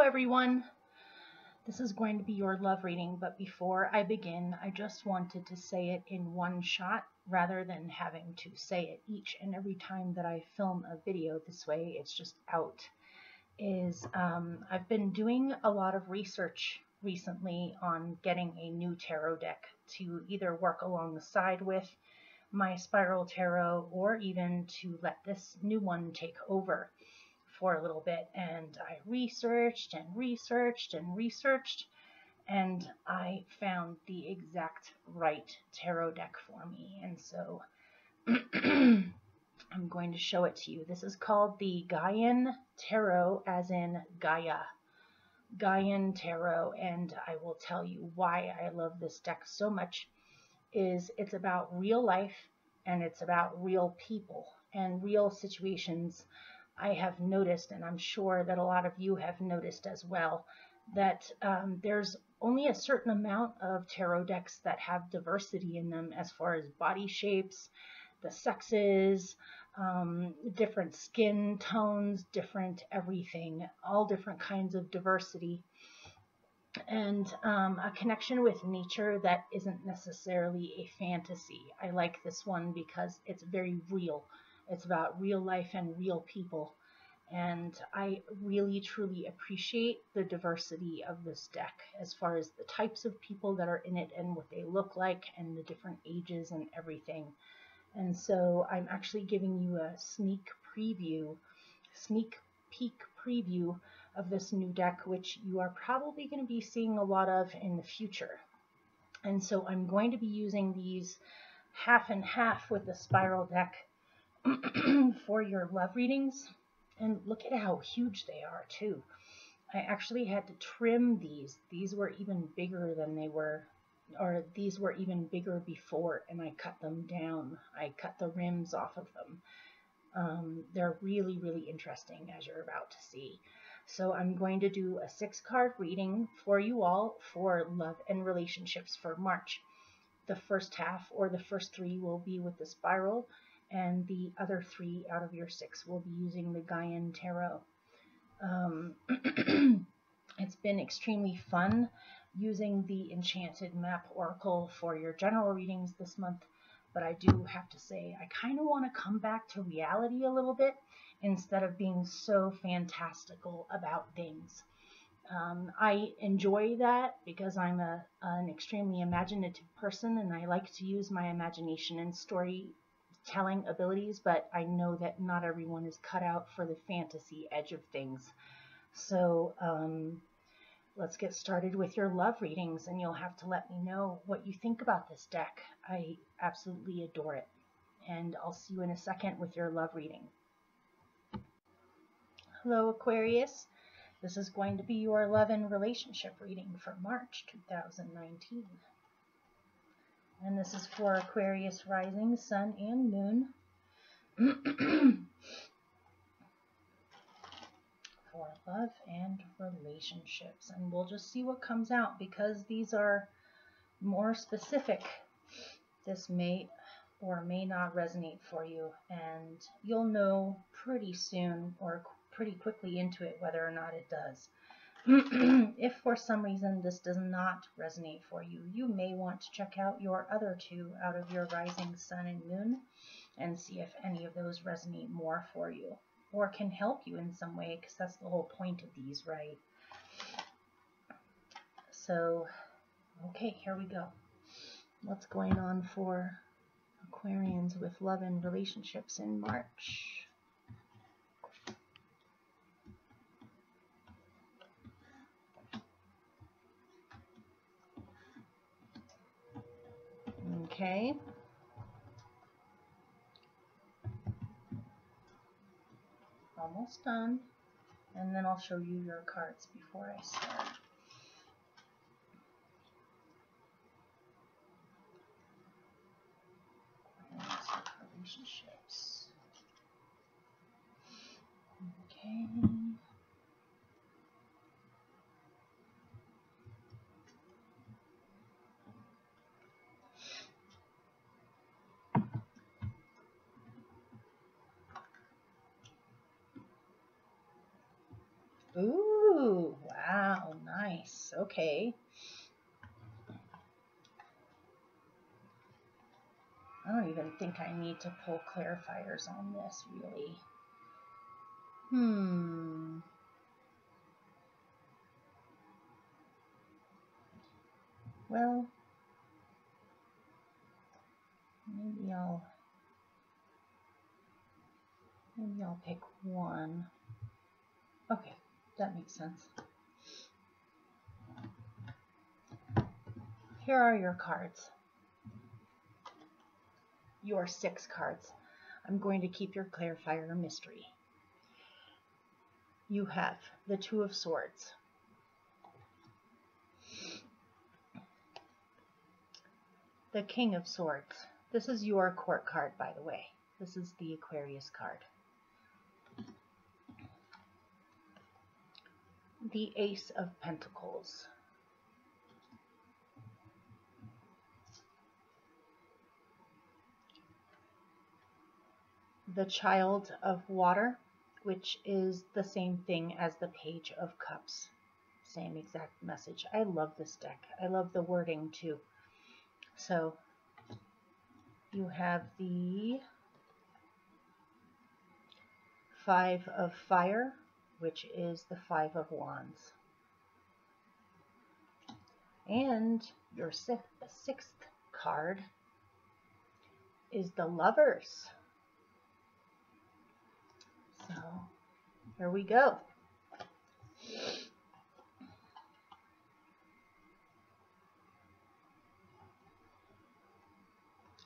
everyone. This is going to be your love reading, but before I begin, I just wanted to say it in one shot rather than having to say it each and every time that I film a video. This way it's just out. I've been doing a lot of research recently on getting a new tarot deck to either work alongside with my spiral tarot or even to let this new one take over for a little bit. And I researched and researched and researched, and I found the exact right tarot deck for me. And so I'm going to show it to you. This is called the Gaian Tarot, as in Gaia. Gaian Tarot, and I will tell you why I love this deck so much. It's about real life, and it's about real people and real situations. I have noticed, and I'm sure that a lot of you have noticed as well, that there's only a certain amount of tarot decks that have diversity in them as far as body shapes, the sexes, different skin tones, different everything, all different kinds of diversity, and a connection with nature that isn't necessarily a fantasy. I like this one because it's very real. It's about real life and real people, and I really truly appreciate the diversity of this deck as far as the types of people that are in it and what they look like and the different ages and everything. And so I'm actually giving you a sneak peek preview of this new deck, which you are probably going to be seeing a lot of in the future. And so I'm going to be using these half and half with the spiral deck for your love readings. And look at how huge they are too. I actually had to trim these. These were even bigger than they were, or these were even bigger before, and I cut them down. I cut the rims off of them. They're really, really interesting, as you're about to see. So I'm going to do a 6-card reading for you all for love and relationships for March. The first half, or the first 3, will be with the spiral, and the other 3 out of your 6 will be using the Gaian Tarot. It's been extremely fun using the Enchanted Map Oracle for your general readings this month, but I do have to say I kind of want to come back to reality a little bit instead of being so fantastical about things. I enjoy that because I'm an extremely imaginative person, and I like to use my imagination and storytelling abilities, but I know that not everyone is cut out for the fantasy edge of things. So let's get started with your love readings, and you'll have to let me know what you think about this deck. I absolutely adore it, and I'll see you in a second with your love reading. Hello, Aquarius. This is going to be your love and relationship reading for March 2019. And this is for Aquarius rising, sun, and moon. For love and relationships. And we'll just see what comes out, because these are more specific. This may or may not resonate for you, and you'll know pretty soon or pretty quickly into it whether or not it does. If for some reason this does not resonate for you, you may want to check out your other 2 out of your rising sun and moon and see if any of those resonate more for you or can help you in some way, because that's the whole point of these, right? So, okay, here we go. What's going on for Aquarians with love and relationships in March? Okay. Almost done. And then I'll show you your cards before I start. Relationships. Okay. Ooh, okay. I don't even think I need to pull clarifiers on this, really. Well, maybe I'll pick one. Okay, that makes sense. Here are your cards. Your 6 cards. I'm going to keep your clarifier a mystery. You have the 2 of Swords, the King of Swords. This is your court card, by the way. This is the Aquarius card. The Ace of Pentacles. The Child of Water, which is the same thing as the Page of Cups. Same exact message. I love this deck. I love the wording too. So you have the 5 of Fire, which is the 5 of Wands. And your 6th card is the Lovers. So here we go.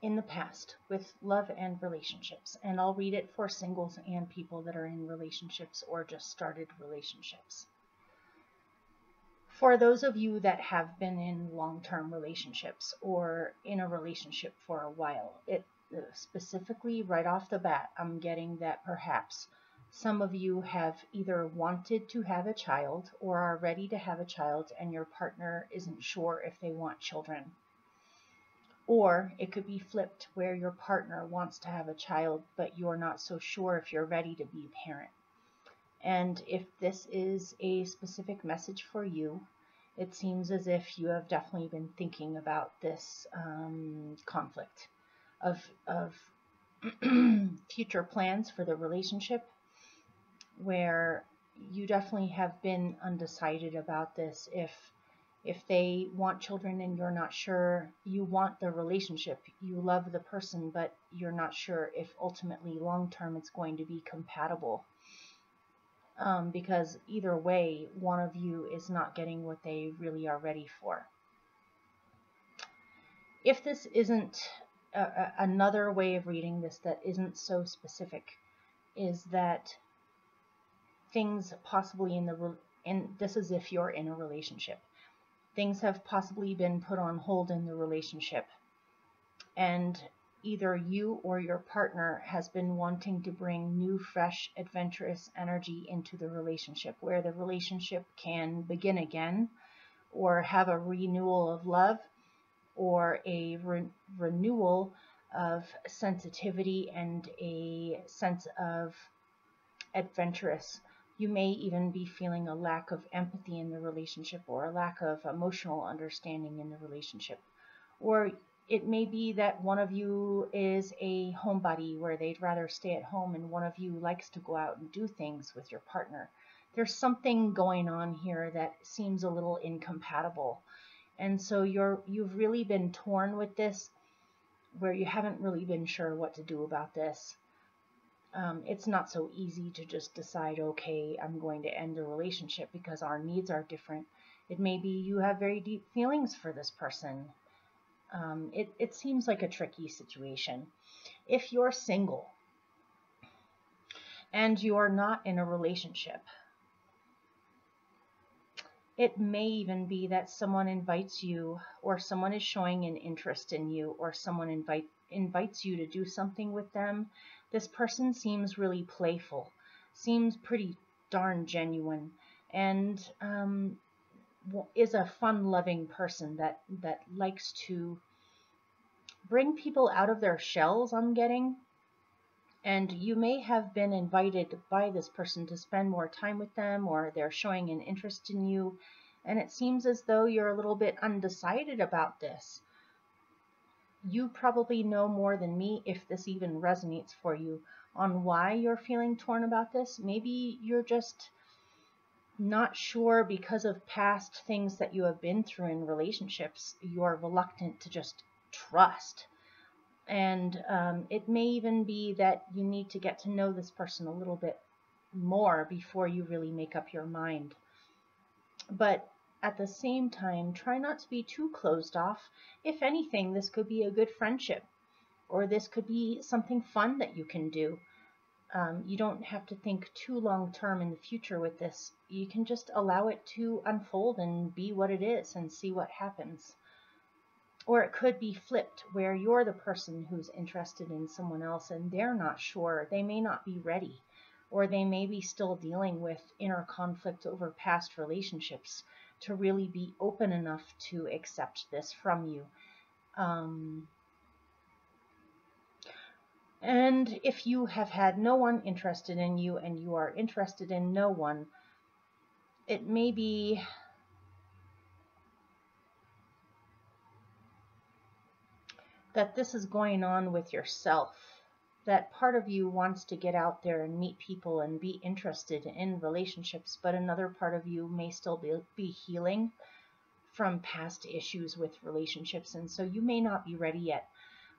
In the past, with love and relationships, and I'll read it for singles and people that are in relationships or just started relationships. For those of you that have been in long-term relationships or in a relationship for a while, it specifically right off the bat, I'm getting that perhaps some of you have either wanted to have a child or are ready to have a child and your partner isn't sure if they want children. Or it could be flipped where your partner wants to have a child, but you're not so sure if you're ready to be a parent. And if this is a specific message for you, it seems as if you have definitely been thinking about this conflict of future plans for the relationship, where you definitely have been undecided about this. If they want children and you're not sure, you want the relationship, you love the person, but you're not sure if ultimately long-term it's going to be compatible. Because either way, one of you is not getting what they really are ready for. If this isn't another way of reading this that isn't so specific, is that things possibly and this is if you're in a relationship, things have possibly been put on hold in the relationship, and either you or your partner has been wanting to bring new, fresh, adventurous energy into the relationship, where the relationship can begin again, or have a renewal of love, or a renewal of sensitivity and a sense of adventurous. You may even be feeling a lack of empathy in the relationship, or a lack of emotional understanding in the relationship. Or it may be that one of you is a homebody where they'd rather stay at home and one of you likes to go out and do things with your partner. There's something going on here that seems a little incompatible. And so you've really been torn with this, where you haven't really been sure what to do about this. It's not so easy to just decide, okay, I'm going to end the relationship, because our needs are different. It may be you have very deep feelings for this person. It seems like a tricky situation. If you're single and you're not in a relationship, it may even be that someone invites you, or someone is showing an interest in you, or someone invites you to do something with them. This person seems really playful, seems pretty darn genuine, and is a fun-loving person that likes to bring people out of their shells, I'm getting. And you may have been invited by this person to spend more time with them, or they're showing an interest in you. And it seems as though you're a little bit undecided about this. You probably know more than me, if this even resonates for you, on why you're feeling torn about this. Maybe you're just not sure because of past things that you have been through in relationships. You're reluctant to just trust. And it may even be that you need to get to know this person a little bit more before you really make up your mind. But at the same time, try not to be too closed off. If anything, this could be a good friendship, or this could be something fun that you can do. You don't have to think too long term in the future with this. You can just allow it to unfold and be what it is and see what happens. Or it could be flipped, where you're the person who's interested in someone else and they're not sure. They may not be ready, or they may be still dealing with inner conflict over past relationships to really be open enough to accept this from you. And if you have had no one interested in you and you are interested in no one, it may be that this is going on with yourself. That part of you wants to get out there and meet people and be interested in relationships, but another part of you may still be healing from past issues with relationships, and so you may not be ready yet.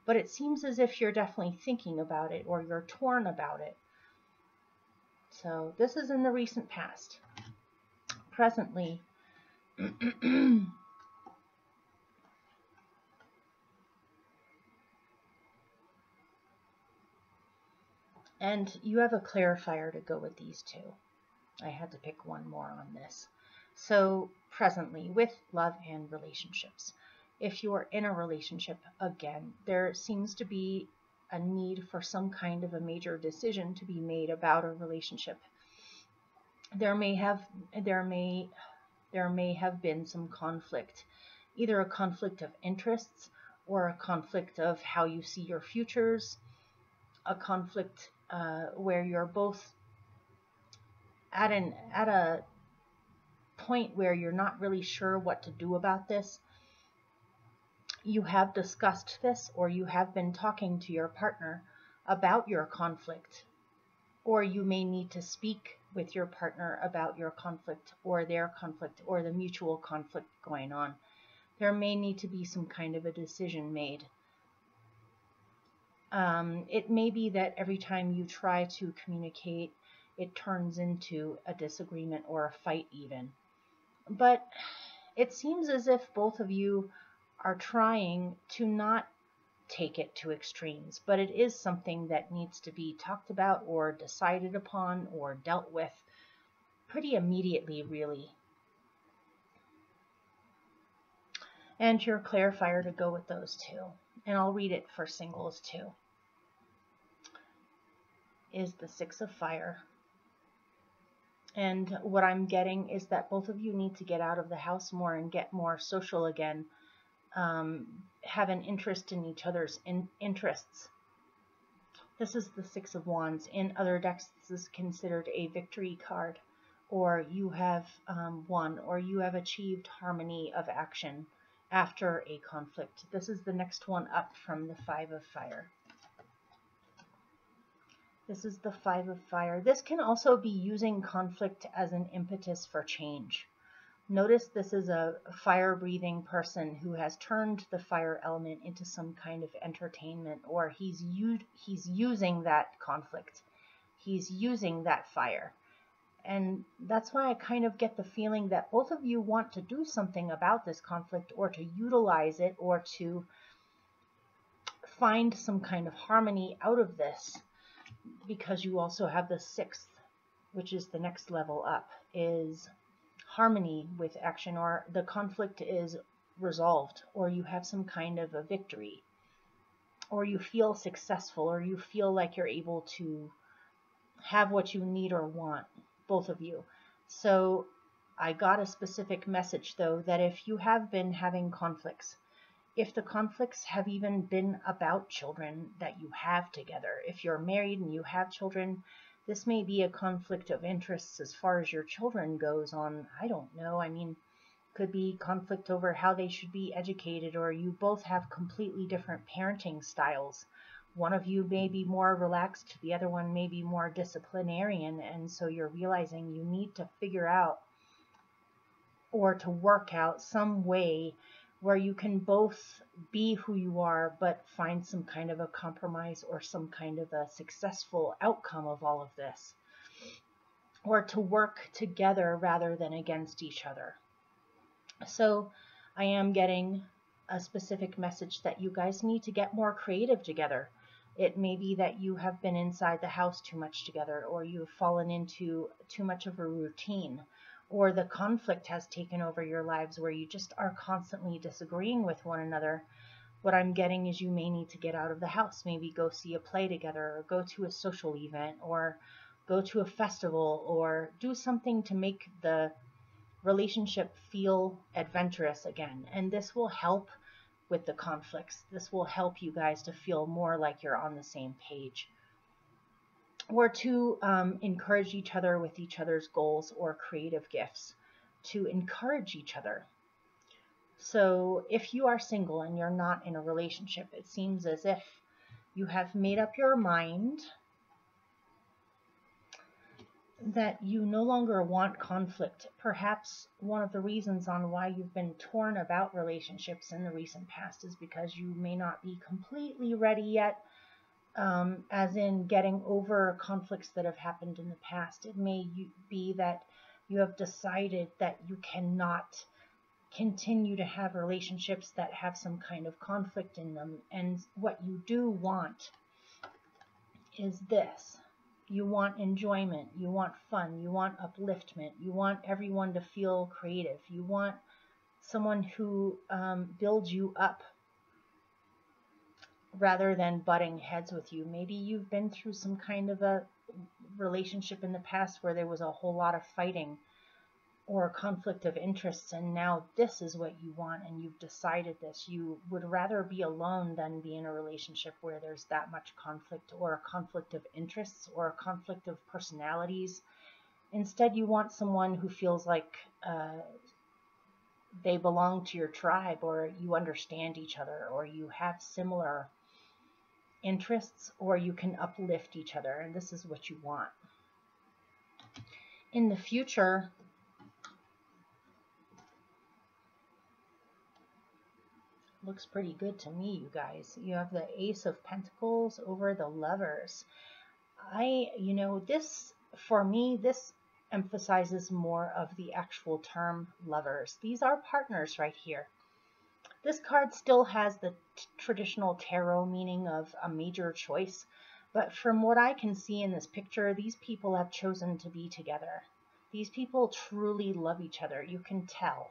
But it seems as if you're definitely thinking about it, or you're torn about it. So this is in the recent past. Presently, and you have a clarifier to go with these two. I had to pick one more on this. So presently, with love and relationships, if you're in a relationship, again, there seems to be a need for some kind of a major decision to be made about a relationship. There may have been some conflict, either a conflict of interests or a conflict of how you see your futures, a conflict where you're both at a point where you're not really sure what to do about this. You have discussed this, or you have been talking to your partner about your conflict, or you may need to speak with your partner about your conflict or their conflict or the mutual conflict going on. There may need to be some kind of a decision made. It may be that every time you try to communicate, it turns into a disagreement or a fight even. But it seems as if both of you are trying to not take it to extremes, but it is something that needs to be talked about or decided upon or dealt with pretty immediately, really. And your clarifier to go with those two, and I'll read it for singles too, is the Six of Fire. And what I'm getting is that both of you need to get out of the house more and get more social again. Have an interest in each other's interests. This is the Six of Wands. In other decks, this is considered a victory card, or you have won, or you have achieved harmony of action after a conflict. This is the next one up from the Five of Fire. This is the Five of Fire. This can also be using conflict as an impetus for change. Notice this is a fire-breathing person who has turned the fire element into some kind of entertainment, or he's using that conflict. He's using that fire. And that's why I kind of get the feeling that both of you want to do something about this conflict, or to utilize it, or to find some kind of harmony out of this, because you also have the Sixth, which is the next level up, is harmony with action, or the conflict is resolved, or you have some kind of a victory, or you feel successful, or you feel like you're able to have what you need or want, both of you. So I got a specific message, though, that if you have been having conflicts, if the conflicts have even been about children that you have together, if you're married and you have children, this may be a conflict of interests as far as your children goes on, I don't know. I mean, Could be conflict over how they should be educated, or you both have completely different parenting styles. One of you may be more relaxed, the other one may be more disciplinarian, and so you're realizing you need to figure out or to work out some way where you can both be who you are, but find some kind of a compromise or some kind of a successful outcome of all of this, or to work together rather than against each other. So I am getting a specific message that you guys need to get more creative together. It may be that you have been inside the house too much together, or you've fallen into too much of a routine, or the conflict has taken over your lives where you just are constantly disagreeing with one another. What I'm getting is you may need to get out of the house, maybe go see a play together, or go to a social event, or go to a festival, or do something to make the relationship feel adventurous again. And this will help with the conflicts. This will help you guys to feel more like you're on the same page, or to encourage each other with each other's goals or creative gifts, to encourage each other. So if you are single and you're not in a relationship, it seems as if you have made up your mind that you no longer want conflict. Perhaps one of the reasons on why you've been torn about relationships in the recent past is because you may not be completely ready yet, as in getting over conflicts that have happened in the past. It may be that you have decided that you cannot continue to have relationships that have some kind of conflict in them. And what you do want is this. You want enjoyment, you want fun, you want upliftment, you want everyone to feel creative, you want someone who builds you up rather than butting heads with you. Maybe you've been through some kind of a relationship in the past where there was a whole lot of fighting or conflict of interests, and now this is what you want and you've decided this. You would rather be alone than be in a relationship where there's that much conflict, or a conflict of interests, or a conflict of personalities. Instead, you want someone who feels like they belong to your tribe, or you understand each other, or you have similar interests, or you can uplift each other, and this is what you want. In the future, looks pretty good to me, you guys. You have the Ace of Pentacles over the Lovers. This, for me, this emphasizes more of the actual term lovers. These are partners right here. This card still has the traditional tarot meaning of a major choice, but from what I can see in this picture, these people have chosen to be together. These people truly love each other. You can tell.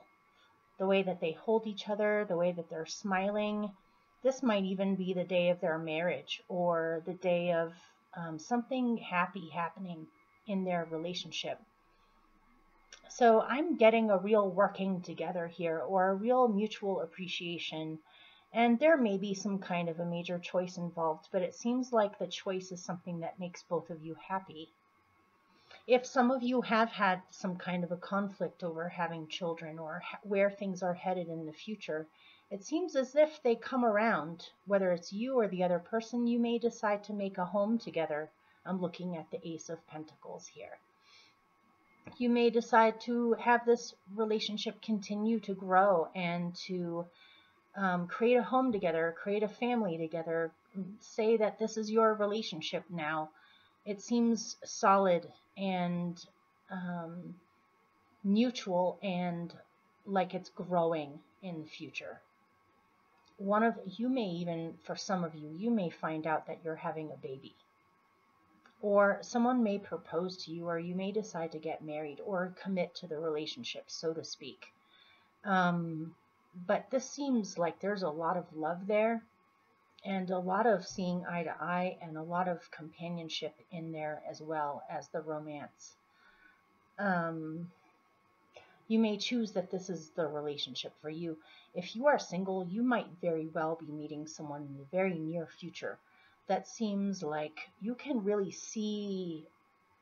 The way that they hold each other, the way that they're smiling. This might even be the day of their marriage, or the day of something happy happening in their relationship. So I'm getting a real working together here, or a real mutual appreciation. And there may be some kind of a major choice involved, but it seems like the choice is something that makes both of you happy. If some of you have had some kind of a conflict over having children, or where things are headed in the future, it seems as if they come around. Whether it's you or the other person, you may decide to make a home together. I'm looking at the Ace of Pentacles here. You may decide to have this relationship continue to grow and to create a home together, create a family together. Say that this is your relationship now. It seems solid and mutual, and like it's growing in the future. You may even, for some of you, you may find out that you're having a baby. Or someone may propose to you, or you may decide to get married or commit to the relationship, so to speak. But this seems like there's a lot of love there, and a lot of seeing eye to eye, and a lot of companionship in there, as well as the romance. You may choose that this is the relationship for you. If you are single, you might very well be meeting someone in the very near future that seems like you can really see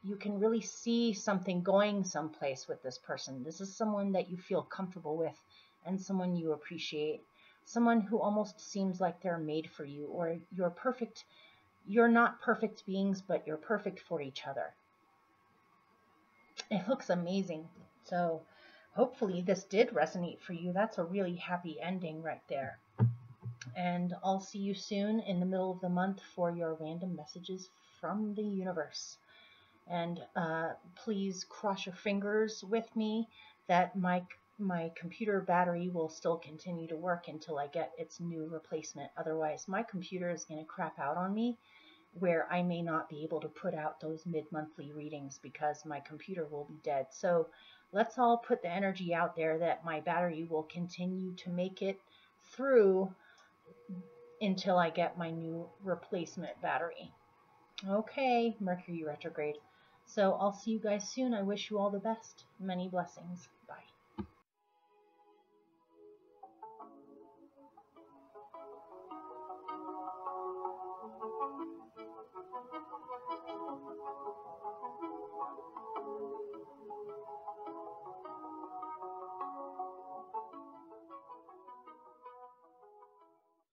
you can really see something going someplace with this person. This is someone that you feel comfortable with and someone you appreciate. Someone who almost seems like they're made for you, or you're perfect. You're not perfect beings, but you're perfect for each other. It looks amazing. So hopefully this did resonate for you. That's a really happy ending right there. And I'll see you soon in the middle of the month for your random messages from the universe. And please cross your fingers with me that my computer battery will still continue to work until I get its new replacement. Otherwise, my computer is going to crap out on me, where I may not be able to put out those mid-monthly readings because my computer will be dead. So let's all put the energy out there that my battery will continue to make it through until I get my new replacement battery. Okay, Mercury retrograde. So I'll see you guys soon. I wish you all the best. Many blessings.